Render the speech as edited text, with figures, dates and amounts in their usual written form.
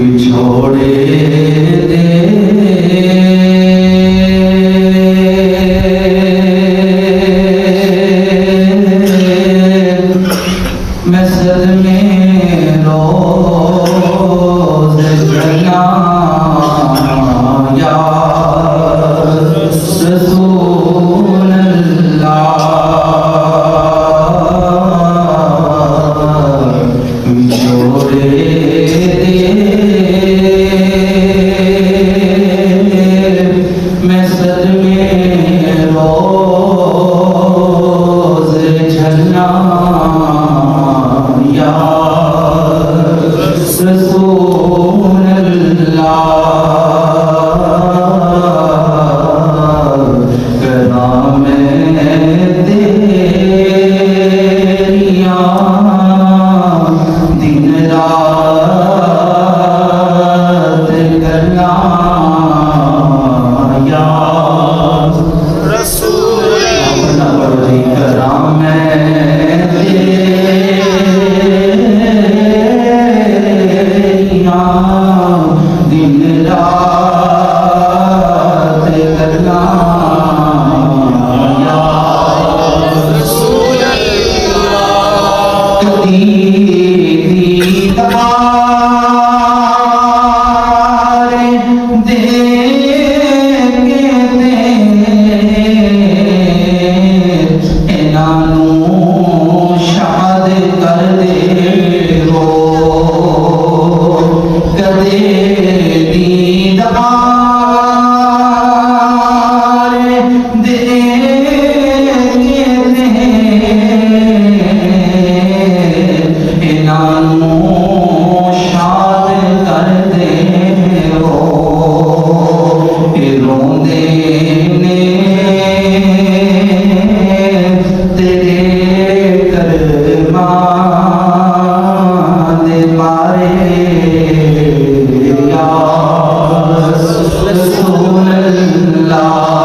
बिछोड़े दे मैं सदमे रोज़ गया या रसूल अल्लाह बिछोड़े दे मैं सदमे रोज़ झलना या रसूल अल्लाह करा मैं तेरिया दिन रात करना या रसूल अल्लाह करा मैं दिन रात करना या रसूल अल्लाह दीदार दे के इनानू शाद कर दे हो कदे दीदार दे इनानू शाद कर दे हो रोंदे ने तेरे करमान मारे या रसूल अल्लाह